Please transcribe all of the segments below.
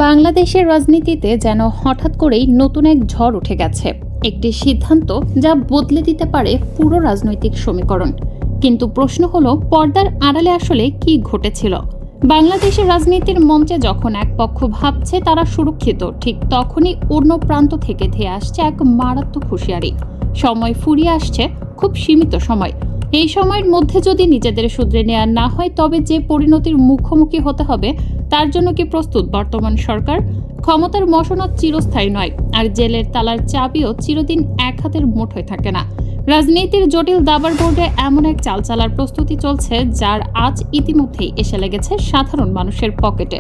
বাংলাদেশের রাজনীতিতে যেন হঠাৎ করেই নতুন এক ঝড় উঠে গেছে। একটি সিদ্ধান্ত যা বদলে দিতে পারে পুরো রাজনৈতিক সমীকরণ। কিন্তু প্রশ্ন হলো, পর্দার আড়ালে আসলে কি ঘটেছিল? বাংলাদেশের রাজনীতির মঞ্চে যখন এক পক্ষ ভাবছে তারা সুরক্ষিত, ঠিক তখনই অন্য প্রান্ত থেকে ধেয়ে আসছে এক মারাত্মক হুঁশিয়ারি। সময় ফুরিয়ে আসছে, খুব সীমিত সময়। এই সময়ের মধ্যে যদি নিজেদের শুধরে নেওয়া না হয়, তবে যে পরিণতির মুখোমুখি হতে হবে তার জন্য কি প্রস্তুত বর্তমান সরকার? ক্ষমতার মসনদ চিরস্থায়ী নয়, আর জেলের তালার চাবিও চিরদিন এক হাতের মুঠোয় থাকে না। রাজনীতির জটিল দাবার বোর্ডে এমন এক চাল চালার প্রস্তুতি চলছে, যার আজ ইতিমধ্যেই এসে লেগেছে সাধারণ মানুষের পকেটে।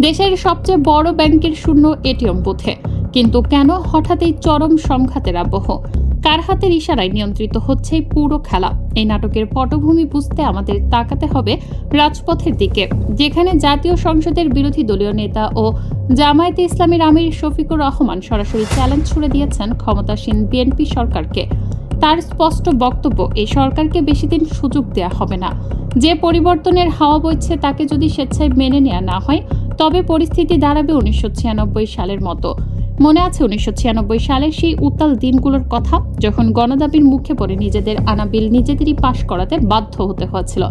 দেশের সবচেয়ে বড় ব্যাংকের শূন্য এটিএম বুথে কিন্তু কেন হঠাৎ এই চরম সংঘাতের আবহ? কার হাতের ইশারায় নিয়ন্ত্রিত হচ্ছে এই পুরো খেলা? এই নাটকের পটভূমি বুঝতে আমাদের তাকাতে হবে রাজপথের দিকে, যেখানে জাতীয় সংসদের বিরোধী দলীয় নেতা ও জামায়াতে ইসলামীর আমির শফিকুর রহমান সরাসরি চ্যালেঞ্জ ছুড়ে দিয়েছেন ক্ষমতাসীন বিএনপি সরকারকে। তার স্পষ্ট বক্তব্য, এই সরকারকে বেশি দিন সুযোগ দেওয়া হবে না। যে পরিবর্তনের হাওয়া বইছে তাকে যদি স্বেচ্ছায় মেনে নেওয়া না হয়, তবে পরিস্থিতি দাঁড়াবে 1996 সালের মতো। মনে আছে 1996 সালের সেই উত্তাল দিনগুলোর কথা, যখন গণদাবির মুখে পড়ে নিজেদের আনা বিল নিজেদেরই পাশ করাতে বাধ্য হতে হয়েছিল।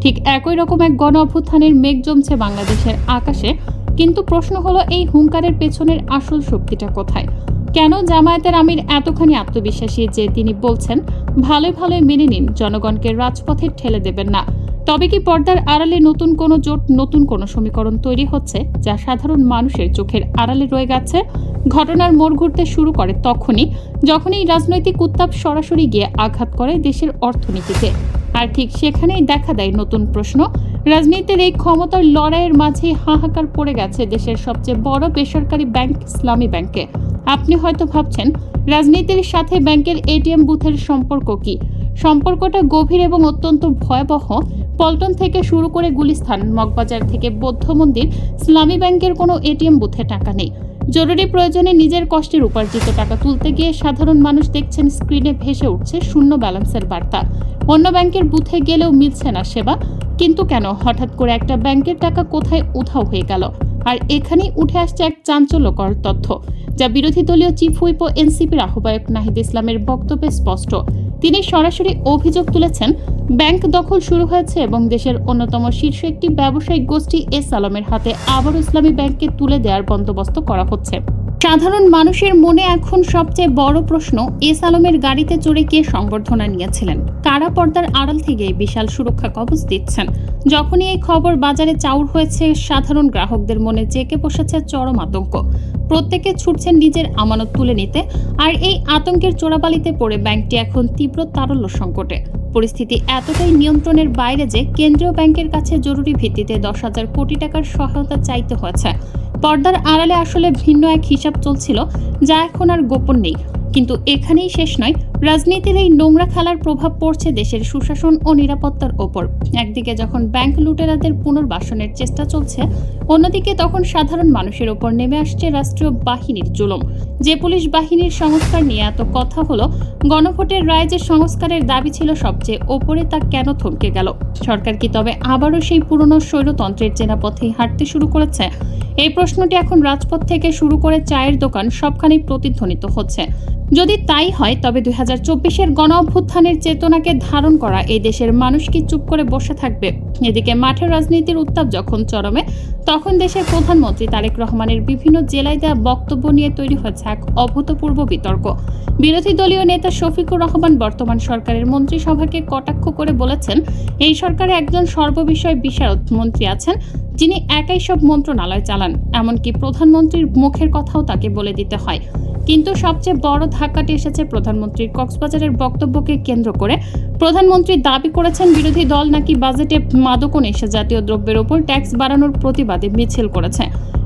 ঠিক একই রকম এক গণ অভ্যুত্থানের মেঘ জমছে বাংলাদেশের আকাশে। কিন্তু প্রশ্ন হলো, এই হুঙ্কারের পেছনের আসল শক্তিটা কোথায়? কেন জামায়াতের আমির এতখানি আত্মবিশ্বাসী যে তিনি বলছেন ভালোই ভালোই মেনে নিন, জনগণকে রাজপথে ঠেলে দেবেন না? তবে কি পর্দার আড়ালে নতুন কোনো জোট, নতুন কোনো সমীকরণ তৈরি হচ্ছে, যা সাধারণ মানুষের চোখের আড়ালে রয়ে গেছে? ঘটনার মোড় ঘুরতে শুরু করে তখনই, যখন এই রাজনৈতিক উত্তাপ সরাসরি গিয়ে আঘাত করে দেশের অর্থনীতিতে। আর ঠিক সেখানেই দেখা দেয় নতুন প্রশ্ন। রাজনীতির এই ক্ষমতার লড়াইয়ের মাঝে হাহাকার পড়ে গেছে দেশের সবচেয়ে বড় বেসরকারি ব্যাংক ইসলামী ব্যাংকে। আপনি হয়তো ভাবছেন, রাজনীতির সাথে ব্যাংকের এটিএম বুথের সম্পর্ক কি? সম্পর্কটা গভীর এবং অত্যন্ত ভয়াবহ। পল্টন থেকে শুরু করে গুলিস্তান, মগবাজার থেকে বৌদ্ধ মন্দির, ইসলামী ব্যাংকের কোনো এটিএম বুথে টাকা নেই। জরুরি প্রয়োজনে নিজের কষ্টের উপার্জিত টাকা তুলতে গিয়ে সাধারণ মানুষ দেখছেন স্ক্রিনে ভেসে উঠছে শূন্য ব্যালেন্সের বার্তা। অন্য ব্যাংকের বুথে গেলেও মিলছে না সেবা। কিন্তু কেন হঠাৎ করে একটা ব্যাংকের টাকা কোথায় উধাও হয়ে গেল? আর এখানেই উঠে আসছে এক চাঞ্চল্যকর তথ্য, যা বিরোধী দলীয় চিফ হুইপ ও এনসিপির আহ্বায়ক নাহিদ ইসলামের বক্তব্যে স্পষ্ট। তিনি সরাসরি অভিযোগ তুলেছেন, ব্যাংক দখল শুরু হয়েছে এবং দেশের অন্যতম শীর্ষ একটি ব্যবসায়িক গোষ্ঠী এস আলমের হাতে আবারও ইসলামী ব্যাংককে তুলে দেওয়ার বন্দোবস্ত করা হচ্ছে। সাধারণ মানুষের মনে এখন সবচেয়ে বড় প্রশ্ন, এস আলমের গাড়িতে চড়ে কে সংবর্ধনা নিয়েছিলেন? কারা পর্দার আড়াল থেকে বিশাল সুরক্ষা কবচ দিচ্ছেন? যখনই এই খবর বাজারে চাউর হয়েছে, সাধারণ গ্রাহকদের মনে জেঁকে বসেছে চরম আতঙ্ক। প্রত্যেকে ছুটছেন নিজের আমানত তুলে নিতে, আর এই আতঙ্কের চোরাবালিতে পড়ে ব্যাংকটি এখন তীব্র তারল্য সংকটে। পরিস্থিতি এতটাই নিয়ন্ত্রণের বাইরে যে কেন্দ্রীয় ব্যাংকের কাছে জরুরি ভিত্তিতে 10,000 কোটি টাকার সহায়তা চাইতে হয়েছে। পর্দার আড়ালে আসলে ভিন্ন এক হিসাব চলছিল, যা এখন আর গোপন নেই। কিন্তু এখানেই শেষ নয়। রাজনীতির এই নোংরা খেলার প্রভাব পড়ছে দেশের সুশাসন ও নিরাপত্তার ওপর। একদিকে যখন ব্যাংক লুটেরাদের পুনর্বাসনের চেষ্টা চলছে, অন্যদিকে তখন সাধারণ মানুষের ওপর নেমে আসছে রাষ্ট্রীয় বাহিনীর জুলুম। যে পুলিশ বাহিনীর সংস্কার নিয়ে এত কথা হলো, গণভোটের রায় যে সংস্কারের দাবি ছিল সবচেয়ে ওপরে, তা কেন থমকে গেল? সরকার কি তবে আবারও সেই পুরনো স্বৈরতন্ত্রের চেনা পথেই হাঁটতে শুরু করেছে? এই প্রশ্নটি এখন রাজপথ থেকে শুরু করে চায়ের দোকান সবখানেই প্রতিধ্বনিত হচ্ছে। যদি তাই হয়, তবে 2024-এর গণ অভ্যুত্থানের চেতনাকে ধারণ করা এই দেশের মানুষ কি চুপ করে বসে থাকবে? এদিকে মাঠের রাজনীতির উত্তাপ যখন চরমে, তখন দেশের প্রধানমন্ত্রী তারেক রহমানের বিভিন্ন জেলায় দেওয়া বক্তব্য নিয়ে তৈরি হয়েছে এক অভূতপূর্ব বিতর্ক। বিরোধী দলীয় নেতা শফিকুর রহমান বর্তমান সরকারের মন্ত্রিসভাকে কটাক্ষ করে বলেছেন, এই সরকারে একজন সর্ববিষয় বিশারদ মন্ত্রী আছেন, যিনি একাই সব মন্ত্রণালয় চালান। এমনকি প্রধানমন্ত্রীর মুখের কথাও তাকে বলে দিতে হয়। কিন্তু সবচেয়ে বড় ধাক্কাটি এসেছে প্রধানমন্ত্রীর কক্সবাজারের বক্তব্যকে কেন্দ্র করে। প্রধানমন্ত্রী দাবি করেছেন, বিরোধী দল নাকি বাজেটে মাদক ও নেশাজাতীয় দ্রব্যের ওপর ট্যাক্স বাড়ানোর প্রতিবাদে মিছিল করেছে।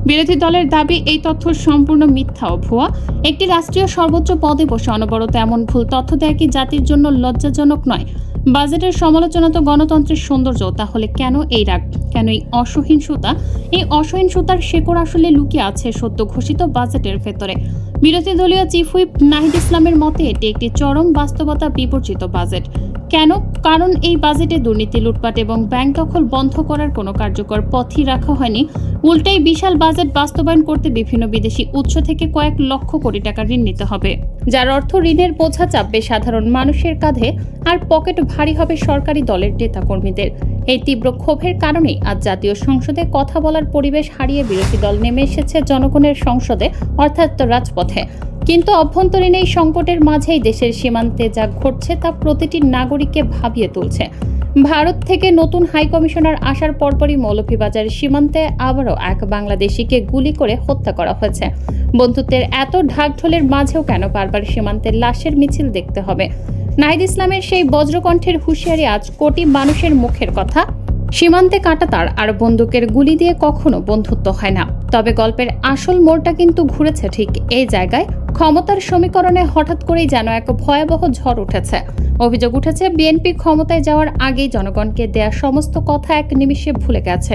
বিরোধী দলের দাবি, এই তথ্য সম্পূর্ণ মিথ্যা ও ভুয়া। একটি রাষ্ট্রীয় সর্বোচ্চ পদে বসে অনবরত এমন ভুল তথ্য দেয় কি জাতির জন্য লজ্জাজনক নয়? বাজেটের সমালোচনা তো গণতন্ত্রের সৌন্দর্য, তাহলে কেন এই রাগ, কেন এই অসহিষ্ণুতা? এই অসহিষ্ণুতার শেকড় আসলে লুকিয়ে আছে সদ্য ঘোষিত বাজেটের ভেতরে। বিরোধী দলীয় চিফ হুইপ নাহিদ ইসলামের মতে এটি একটি চরম বাস্তবতা বিবর্জিত বাজেট। কেন? কারণ এই বাজেটে দুর্নীতি, লুটপাট এবং ব্যাংক দখল বন্ধ করার কোনো কার্যকর পথই রাখা হয়নি। উল্টাই বিশাল বাজেট বাস্তবায়ন করতে বিভিন্ন বিদেশি উৎস থেকে কয়েক লক্ষ কোটি টাকা ঋণ নিতে হবে, যার অর্থ ঋণের বোঝা চাপবে সাধারণ মানুষের কাঁধে আর পকেট ভারী হবে সরকারি দলের নেতাকর্মীদের। এই তীব্র ক্ষোভের কারণেই আজ জাতীয় সংসদে কথা বলার পরিবেশ হারিয়ে বিরোধী দল নেমে এসেছে জনগণের সংসদে, অর্থাৎ রাজপথে। কিন্তু অভ্যন্তরীণ এই সংকটের মাঝেই দেশের সীমান্তে যা ঘটছে তা প্রতিটি নাগরিককে ভাবিয়ে তুলছে। ভারত থেকে নতুন হাই কমিশনার আসার পরপরই মৌলভীবাজার সীমান্তে আবারও এক বাংলাদেশিকে গুলি করে হত্যা করা হয়েছে। বন্ধুত্বের এত ঢাকঢোলের মাঝেও কেন বারবার সীমান্তের লাশের মিছিল দেখতে হবে? নাহিদ ইসলামের সেই বজ্রকণ্ঠের হুঁশিয়ারি আজ কোটি মানুষের মুখের কথা। সীমান্তে কাঁটাতার আর বন্দুকের গুলি দিয়ে কখনো বন্ধুত্ব হয় না। তবে গল্পের আসল মোড়টা কিন্তু ঘুরেছে ঠিক এই জায়গায়। ক্ষমতার সমীকরণে হঠাৎ করেই যেন এক ভয়াবহ ঝড় উঠেছে। অভিযোগ উঠেছে বিএনপি ক্ষমতায় যাওয়ার আগেই জনগণকে দেয়া সমস্ত কথা এক নিমিষে ভুলে গেছে।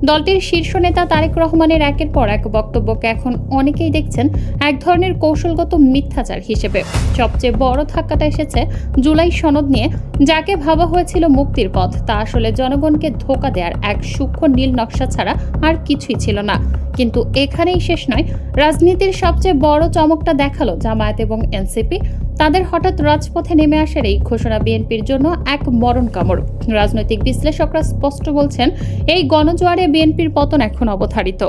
দলটির শীর্ষ নেতা তারেক রহমানের একের পর এক বক্তব্যকে এখন অনেকেই দেখছেন এক ধরনের কৌশলগত মিথ্যাচার হিসেবে। সবচেয়ে বড় ধাক্কাটা এসেছে জুলাই সনদ নিয়ে। যাকে ভাবা হয়েছিল মুক্তির পথ, তা আসলে জনগণকে ধোঁকা দেওয়ার এক সূক্ষ্ম নীল নকশা ছাড়া আর কিছুই ছিল না। কিন্তু এখানেই শেষ নয়। রাজনীতির সবচেয়ে বড় চমকটা দেখালো জামায়াত এবং এনসিপি। তাদের হঠাৎ রাজপথে নেমে আসার এই ঘোষণা বিএনপির জন্য এক মরণ কামড়। রাজনৈতিক বিশ্লেষকরা স্পষ্ট বলছেন, এই গণজোয়ারে বিএনপির পতন এখন অবধারিত।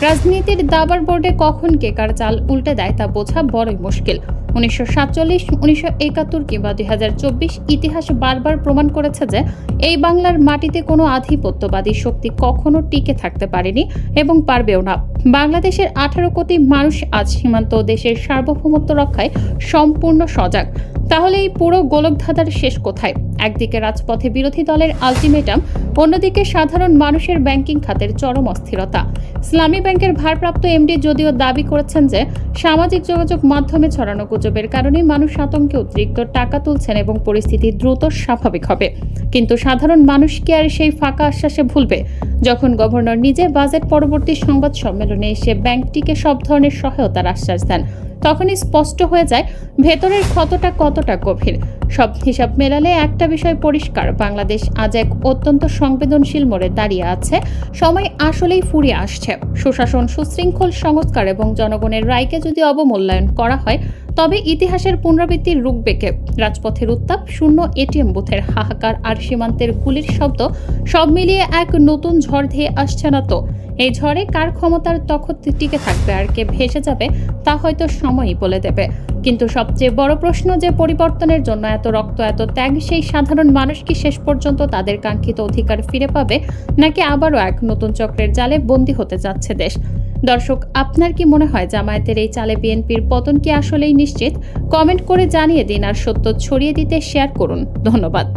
রাজনীতির দাবার বোর্ডে কখন কে কার চাল উল্টে দেয় তা বোঝা বড়ই মুশকিল। 1947, 1971 কিংবা 2024 ইতিহাস বারবার প্রমাণ করেছে যে এই বাংলার মাটিতে কোনো আধিপত্যবাদী শক্তি কখনো টিকে থাকতে পারেনি এবং পারবেও না। বাংলাদেশের 18 কোটি মানুষ আজ সীমান্ত দেশের সার্বভৌমত্ব রক্ষায় সম্পূর্ণ সজাগ। তাহলে এই পুরো গোলকধাঁধার শেষ কোথায়? একদিকে রাজপথে বিরোধী দলের আলটিমেটাম, অন্যদিকে সাধারণ মানুষের ব্যাংকিং খাতের চরম অস্থিরতা। ইসলামী ব্যাংকের ভারপ্রাপ্ত এমডি যদিও দাবি করেছেন যে সামাজিক যোগাযোগ মাধ্যমে ছড়ানো গুজবের কারণে মানুষ আতঙ্কে উদ্রিক্ত টাকা তুলছেন এবং পরিস্থিতি দ্রুত স্বাভাবিক হবে। কিন্তু সাধারণ মানুষ কি আর সেই ফাঁকা আশ্বাসে ভুলবে? যখন গভর্নর নিজে বাজেট পরবর্তী সংবাদ সম্মেলনে এসে ব্যাংকটিকে সব ধরনের সহায়তার আশ্বাস দেন, তখনই স্পষ্ট হয়ে যায় ভেতরের ক্ষতটা কতটা গভীর। সব হিসাব মেলালে একটা বিষয় পরিষ্কার, বাংলাদেশ আজ এক অত্যন্ত সংবেদনশীল মোড়ে দাঁড়িয়ে আছে। সময় আসলেই ফুরিয়ে আসছে। সুশাসন, সুশৃঙ্খল সংস্কার এবং জনগণের রায়কে যদি অবমূল্যায়ন করা হয়, তবে ইতিহাসের পুনরাবৃত্তি রুখবে কে? রাজপথের উত্তাপ, শূন্য এটিএম বুথের হাহাকার আর সীমান্তের গুলির শব্দ সব মিলিয়ে এক নতুন ঝড় ধেয়ে আসছে না তো? এই ঝড়ে কার ক্ষমতার তখন টিকে থাকবে আর কে ভেসে যাবে তা হয়তো সময়ই বলে দেবে। কিন্তু সবচেয়ে বড় প্রশ্ন, যে পরিবর্তনের জন্য এত রক্ত, এত ত্যাগ, সেই সাধারণ মানুষ কি শেষ পর্যন্ত তাদের কাঙ্ক্ষিত অধিকার ফিরে পাবে, নাকি আবারও এক নতুন চক্রের জালে বন্দী হতে যাচ্ছে দেশ? দর্শক, আপনার কি মনে হয় জামায়াতের এই চালে বিএনপির পতন কি আসলেই নিশ্চিত? কমেন্ট করে জানিয়ে দিন আর সত্য ছড়িয়ে দিতে শেয়ার করুন। ধন্যবাদ।